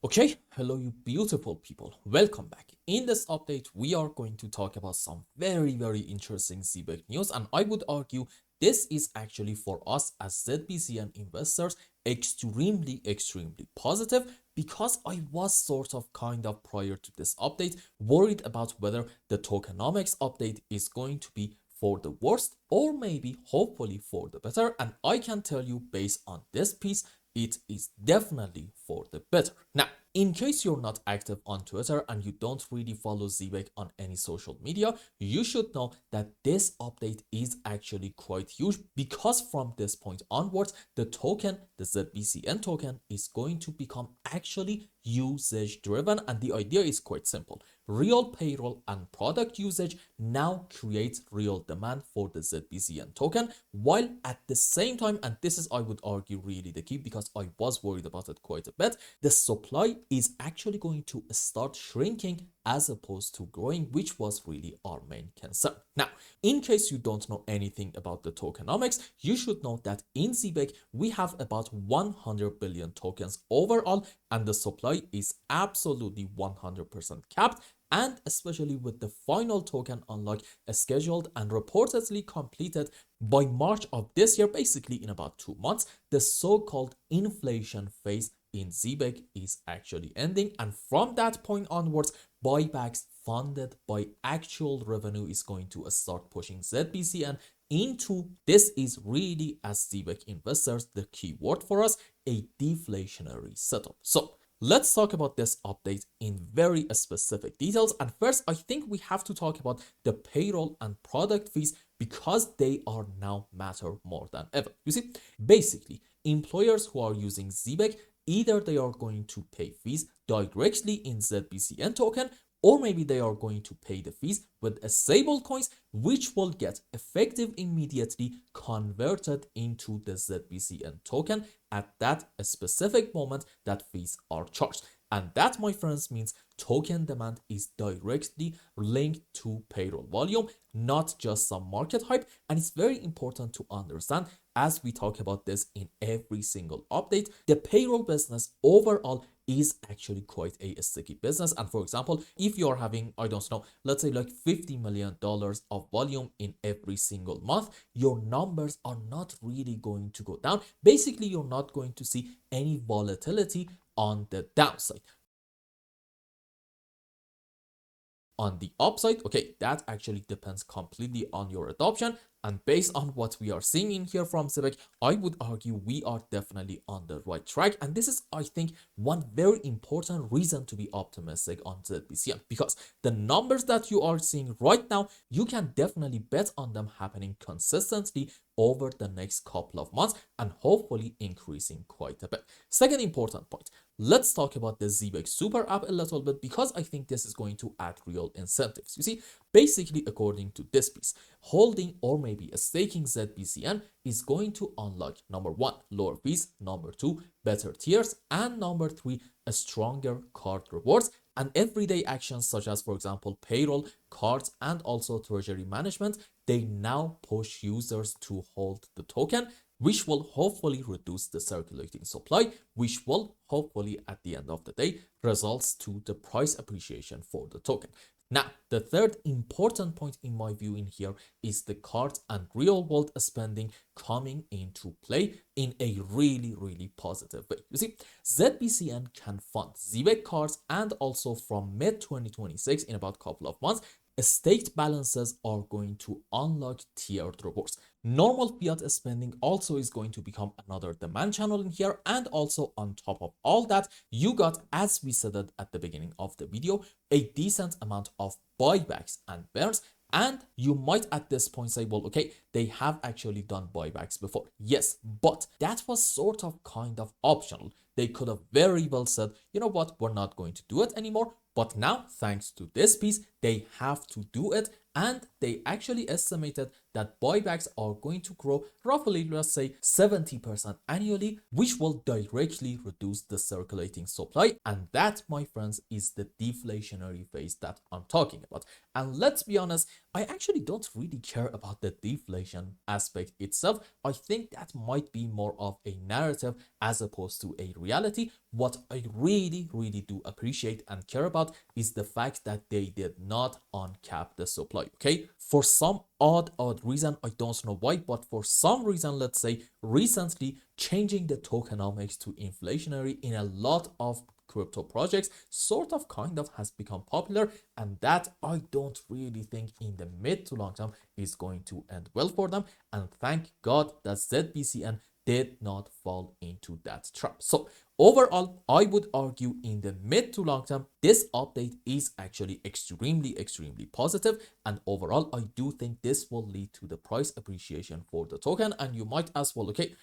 Okay, hello you beautiful people, welcome back. In this update, we are going to talk about some very interesting ZBEC news, and I would argue this is actually for us as ZBCN investors extremely positive, because I was sort of kind of prior to this update worried about whether the tokenomics update is going to be for the worst or maybe hopefully for the better, and I can tell you based on this piece it is definitely for the better. Now, in case you're not active on Twitter and you don't really follow ZBEC on any social media, you should know that this update is actually quite huge, because from this point onwards, the token, the ZBCN token, is going to become actually usage driven, and the idea is quite simple. Real payroll and product usage now creates real demand for the ZBCN token, while at the same time, and this is, I would argue, really the key, because I was worried about it quite a bit, the supply is actually going to start shrinking as opposed to growing, which was really our main concern. Now, in case you don't know anything about the tokenomics, you should know that in ZBEC we have about 100 billion tokens overall, and the supply is absolutely 100% capped, and especially with the final token unlock scheduled and reportedly completed by March of this year, basically in about 2 months, the so-called inflation phase in ZBEC is actually ending, and from that point onwards, buybacks funded by actual revenue is going to start pushing ZBCN into, this is really, as ZBEC investors, the key word for us, a deflationary setup. So let's talk about this update in very specific details. And first, I think we have to talk about the payroll and product fees, because they are now matter more than ever. You see, basically, employers who are using ZBEC, either they are going to pay fees directly in ZBCN token, or maybe they are going to pay the fees with a stable coins, which will get effective immediately converted into the ZBCN token at that specific moment that fees are charged. And that, my friends, means token demand is directly linked to payroll volume, not just some market hype. And it's very important to understand, as we talk about this in every single update, the payroll business overall is actually quite a sticky business. And for example, if you're having, I don't know, let's say like $50 million of volume in every single month, your numbers are not really going to go down. Basically, you're not going to see any volatility on the downside. On the upside, okay, that actually depends completely on your adoption. And based on what we are seeing in here from ZEBEC, I would argue we are definitely on the right track. And this is, I think, one very important reason to be optimistic on ZBCN, because the numbers that you are seeing right now, you can definitely bet on them happening consistently over the next couple of months and hopefully increasing quite a bit. Second important point, let's talk about the ZBEC Super App a little bit, because I think this is going to add real incentives. You see, basically, according to this piece, holding or maybe a staking ZBCN is going to unlock, number one, lower fees, number two, better tiers, and number three, a stronger card rewards and everyday actions such as, for example, payroll, cards, and also treasury management. They now push users to hold the token, which will hopefully reduce the circulating supply, which will hopefully at the end of the day results to the price appreciation for the token. Now, the third important point in my view in here is the cards and real world spending coming into play in a really positive way. You see, ZBCN can fund ZBEC cards, and also from mid 2026, in about a couple of months, staked balances are going to unlock tiered rewards. Normal fiat spending also is going to become another demand channel in here, and also on top of all that, you got, as we said it at the beginning of the video, a decent amount of buybacks and burns. And you might at this point say, well, okay, they have actually done buybacks before. Yes, but that was sort of kind of optional. They could have very well said, you know what, we're not going to do it anymore. But now, thanks to this piece, they have to do it. And they actually estimated that buybacks are going to grow roughly, let's say, 70% annually, which will directly reduce the circulating supply. And that, my friends, is the deflationary phase that I'm talking about. And let's be honest, I actually don't really care about the deflation inflation aspect itself, I think that might be more of a narrative as opposed to a reality. What I really do appreciate and care about is the fact that they did not uncap the supply. Okay, for some odd reason, I don't know why, but for some reason, let's say recently, changing the tokenomics to inflationary in a lot of crypto projects sort of kind of has become popular, and that I don't really think in the mid to long term is going to end well for them. And thank God that ZBCN did not fall into that trap. So overall, I would argue in the mid to long term, this update is actually extremely positive, and overall I do think this will lead to the price appreciation for the token. And you might ask, well, okay,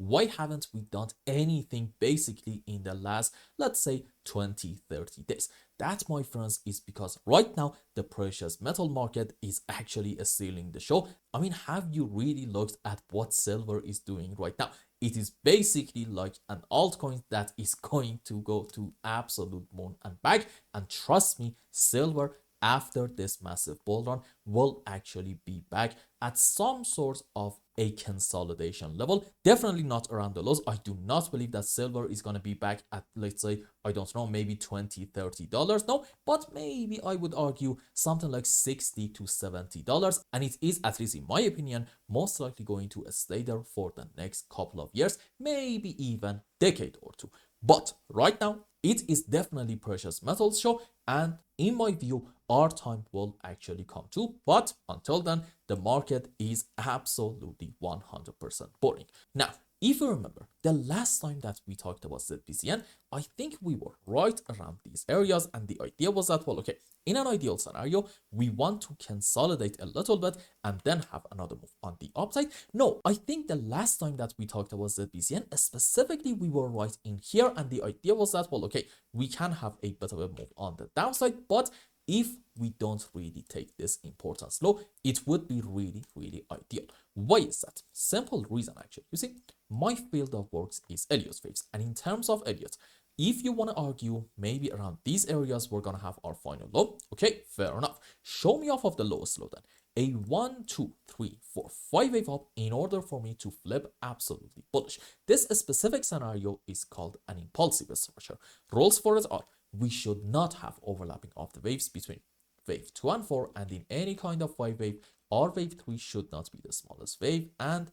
why haven't we done anything basically in the last, let's say, 20-30 days? That, my friends, is because right now the precious metal market is actually stealing the show. I mean, have you really looked at what silver is doing right now? It is basically like an altcoin that is going to go to absolute moon and back. And trust me, silver after this massive bull run will actually be back at some sort of a consolidation level. Definitely not around the lows. I do not believe that silver is going to be back at, let's say, I don't know, maybe $20-30. No, but maybe I would argue something like $60 to $70. And it is, at least in my opinion, most likely going to stay there for the next couple of years, maybe even decade or two. But right now, it is definitely precious metals show, and in my view, our time will actually come too. But until then, the market is absolutely 100% boring. Now, if you remember, the last time that we talked about ZBCN, I think we were right around these areas, and the idea was that, well, okay, in an ideal scenario, we want to consolidate a little bit and then have another move on the upside. No, I think the last time that we talked about ZBCN, specifically, we were right in here, and the idea was that, well, okay, we can have a bit of a move on the downside, but if we don't really take this importance low, it would be really ideal. Why is that? Simple reason, actually. You see, my field of works is Elliott waves, and in terms of Elliott, if you want to argue maybe around these areas we're gonna have our final low, okay, fair enough. Show me off of the lowest low then. A 1, 2, 3, 4, 5 wave up in order for me to flip absolutely bullish. This specific scenario is called an impulsive structure. Rules for it are, we should not have overlapping of the waves between wave 2 and 4, and in any kind of 5 wave, our wave 3 should not be the smallest wave. And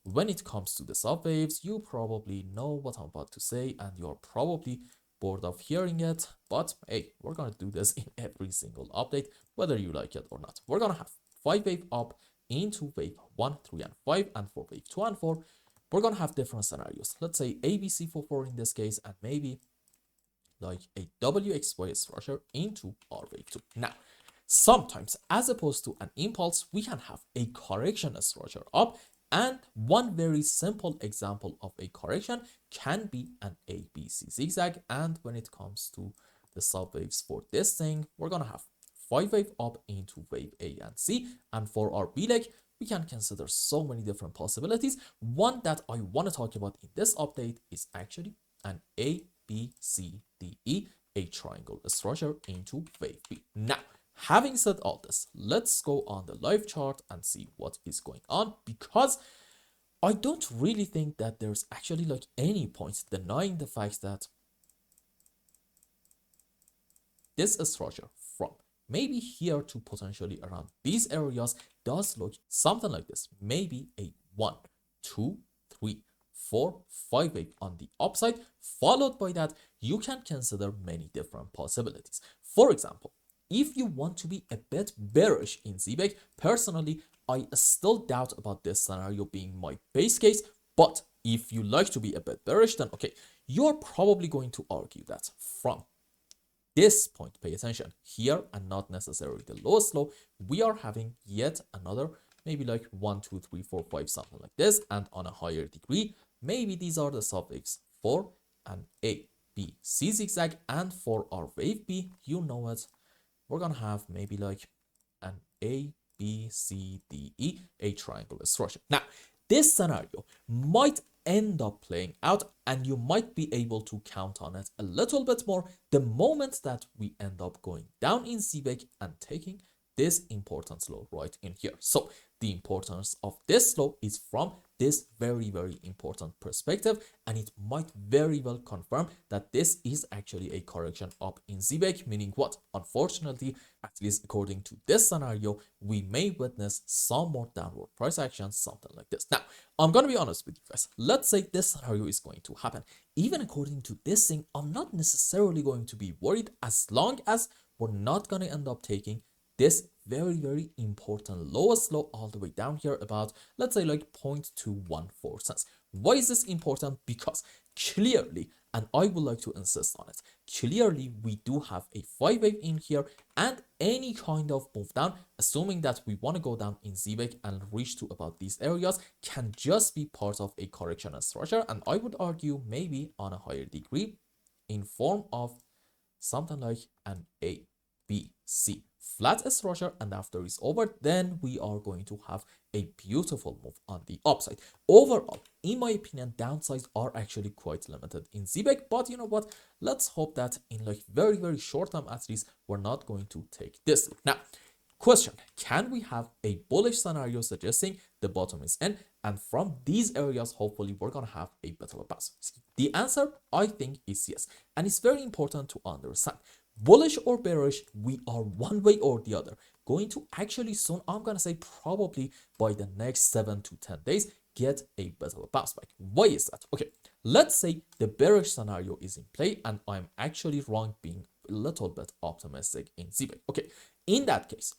when it comes to the sub waves, you probably know what I'm about to say, and you're probably bored of hearing it, but hey, we're gonna do this in every single update, whether you like it or not. We're gonna have 5 wave up into wave 1, 3, and 5, and for wave 2 and 4, we're gonna have different scenarios. Let's say ABC for 4 in this case, and maybe like a WXY structure into our wave 2. Now, sometimes, as opposed to an impulse, we can have a correction structure up, and one very simple example of a correction can be an ABC zigzag. And when it comes to the subwaves for this thing, we're gonna have 5 wave up into wave A and C, and for our B leg, we can consider so many different possibilities. One that I want to talk about in this update is actually an A, B, C, D, E, a triangle structure into wave B. Now, having said all this, let's go on the live chart and see what is going on, because I don't really think that there's actually like any point denying the fact that this structure from maybe here to potentially around these areas does look something like this. Maybe a 1, 2, 3, 4, 5 wave on the upside. Followed by that, you can consider many different possibilities. For example, if you want to be a bit bearish in ZBEC, personally, I still doubt about this scenario being my base case. But if you like to be a bit bearish, then okay, you're probably going to argue that from this point, pay attention here and not necessarily the lowest low, we are having yet another maybe like 1, 2, 3, 4, 5, something like this. And on a higher degree, maybe these are the subwaves for an A, B, C zigzag. And for our wave B, you know it, we're gonna have maybe like an A, B, C, D, E, a triangle structure. Now, this scenario might end up playing out, and you might be able to count on it a little bit more the moment that we end up going down in ZBEC and taking this important low right in here. So the importance of this low is from this very, very important perspective, and it might very well confirm that this is actually a correction up in ZBEC, meaning what? Unfortunately, at least according to this scenario, we may witness some more downward price action, something like this. Now, I'm going to be honest with you guys. Let's say this scenario is going to happen. Even according to this thing, I'm not necessarily going to be worried as long as we're not going to end up taking this very, very important lowest low all the way down here about, let's say, like 0.214 cents. Why is this important? Because clearly, and I would like to insist on it, clearly we do have a 5 wave in here, and any kind of move down, assuming that we want to go down in ZBEC and reach to about these areas, can just be part of a correction structure, and I would argue maybe on a higher degree in form of something like an A, B, C flat structure, and after it's over, then we are going to have a beautiful move on the upside. Overall, in my opinion, downsides are actually quite limited in ZBEC, but you know what, let's hope that in like very, very short term at least, we're not going to take this. Now, question, can we have a bullish scenario suggesting the bottom is in, and from these areas hopefully we're gonna have a bit of a bounce? The answer, I think, is yes, and it's very important to understand. Bullish or bearish, we are one way or the other going to actually soon, I'm gonna say probably by the next 7 to 10 days, get a bit of a bounce back. Why is that? Okay, let's say the bearish scenario is in play and I'm actually wrong, being a little bit optimistic in ZBEC. Okay, in that case,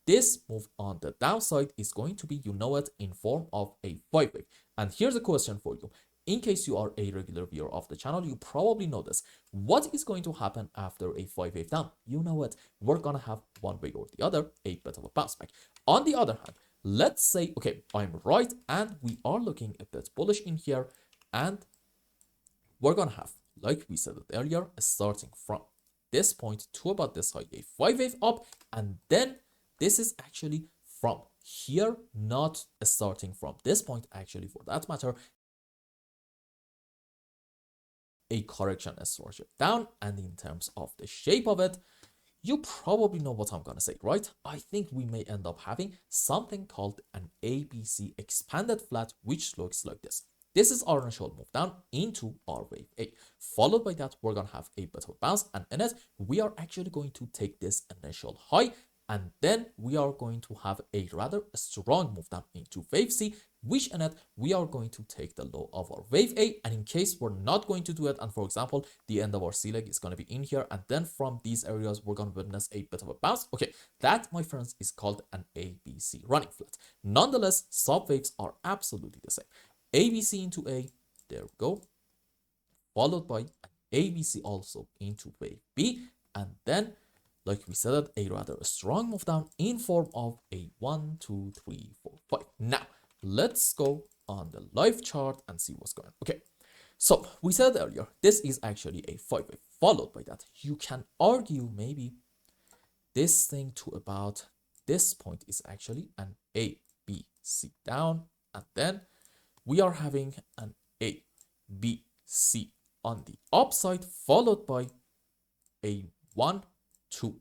this move on the downside is going to be, you know it, in form of a 5 wave. And here's a question for you. In case you are a regular viewer of the channel, you probably know this. What is going to happen after a 5 wave down? You know it. We're going to have one way or the other, a bit of a bounce back. On the other hand, let's say, okay, I'm right, and we are looking a bit bullish in here, and we're going to have, like we said it earlier, starting from this point to about this high, a 5 wave up, and then this is actually from here, not starting from this point, actually, for that matter, a correction structure down. And in terms of the shape of it, you probably know what I'm gonna say, right? I think we may end up having something called an ABC expanded flat, which looks like this. This is our initial move down into our wave A. Followed by that, we're gonna have a bit of a bounce, and in it, we are actually going to take this initial high, and then we are going to have a rather strong move down into wave C, which in it, we are going to take the low of our wave A. And in case we're not going to do it, and for example, the end of our C leg is going to be in here, and then from these areas, we're going to witness a bit of a bounce. Okay, that, my friends, is called an ABC running flat. Nonetheless, sub waves are absolutely the same. ABC into A, there we go, followed by ABC also into wave B, and then, like we said, a rather strong move down in form of a 1, 2, 3, 4, 5. Now, let's go on the live chart and see what's going on. Okay, so we said earlier, this is actually a 5 wave. Followed by that, you can argue maybe this thing to about this point is actually an A, B, C down, and then we are having an A, B, C on the upside, followed by a 1, 2,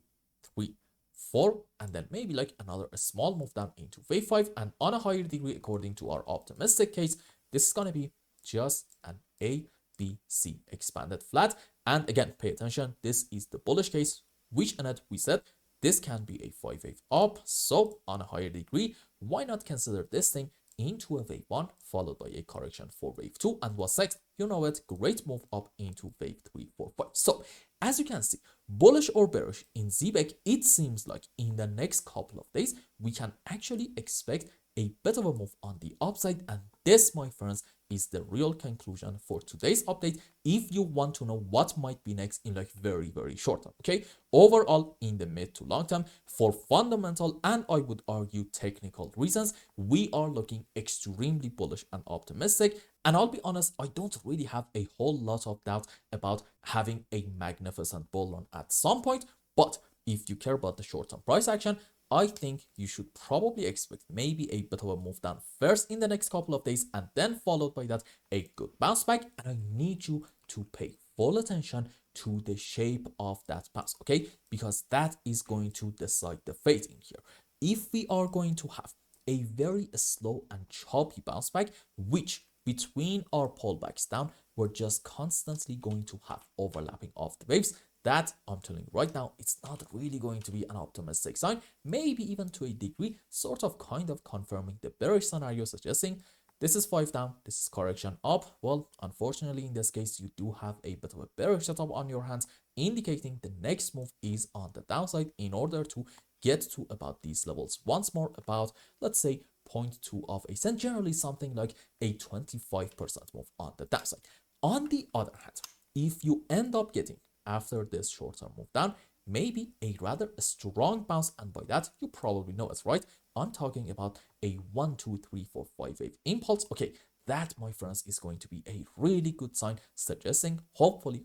3, 4, and then maybe like another a small move down into wave 5. And on a higher degree, according to our optimistic case, this is going to be just an A, B, C expanded flat. And again, pay attention, this is the bullish case, which in it we said this can be a 5 wave up. So on a higher degree, why not consider this thing into a wave 1 followed by a correction for wave 2, and what's next? You know it, great move up into wave 3, 4, 5. So as you can see, bullish or bearish in ZBEC, it seems like in the next couple of days we can actually expect a bit of a move on the upside, and this, my friends, is the real conclusion for today's update. If you want to know what might be next in like very, very short term, okay, overall in the mid to long term, for fundamental and I would argue technical reasons, we are looking extremely bullish and optimistic. And I'll be honest, I don't really have a whole lot of doubt about having a magnificent bull run at some point, but if you care about the short term price action, I think you should probably expect maybe a bit of a move down first in the next couple of days, and then followed by that a good bounce back. And I need you to pay full attention to the shape of that bounce, okay? Because that is going to decide the fate in here. If we are going to have a very slow and choppy bounce back, which between our pullbacks down, we're just constantly going to have overlapping of the waves. That, I'm telling you right now, it's not really going to be an optimistic sign, maybe even to a degree, sort of kind of confirming the bearish scenario, suggesting this is 5 down, this is correction up. Well, unfortunately, in this case, you do have a bit of a bearish setup on your hands, indicating the next move is on the downside in order to get to about these levels once more, about, let's say, 0.2 of a cent, generally something like a 25% move on the downside. On the other hand, if you end up getting, after this short-term move down, maybe a rather strong bounce, and by that you probably know it, right? I'm talking about a 1 2 3 4 5 wave impulse. Okay, that, my friends, is going to be a really good sign, suggesting hopefully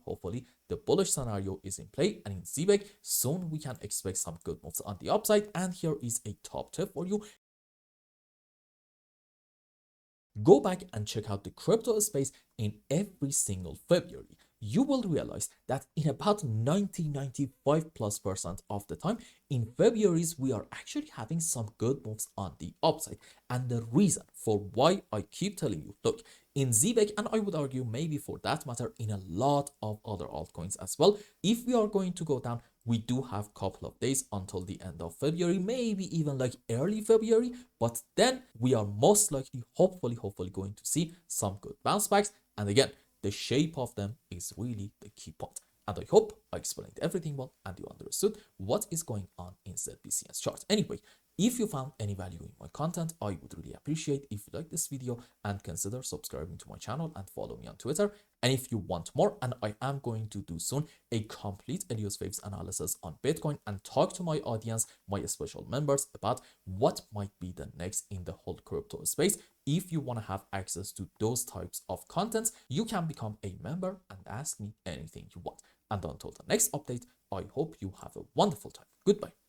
the bullish scenario is in play, and in ZBEC soon we can expect some good moves on the upside. And here is a top tip for you: go back and check out the crypto space in every single February. You will realize that in about 95% of the time, in February's, we are actually having some good moves on the upside. And the reason for why I keep telling you, look, in ZBEC, and I would argue maybe for that matter in a lot of other altcoins as well, if we are going to go down, we do have a couple of days until the end of February, maybe even like early February, but then we are most likely, hopefully going to see some good bounce backs. And again, the shape of them is really the key point. And I hope I explained everything well and you understood what is going on in ZBCN's chart. Anyway, if you found any value in my content, I would really appreciate if you like this video and consider subscribing to my channel and follow me on Twitter. And if you want more, and I am going to do soon a complete Elios Waves analysis on Bitcoin and talk to my audience, my special members, about what might be the next in the whole crypto space. If you want to have access to those types of contents, you can become a member and ask me anything you want. And until the next update, I hope you have a wonderful time. Goodbye.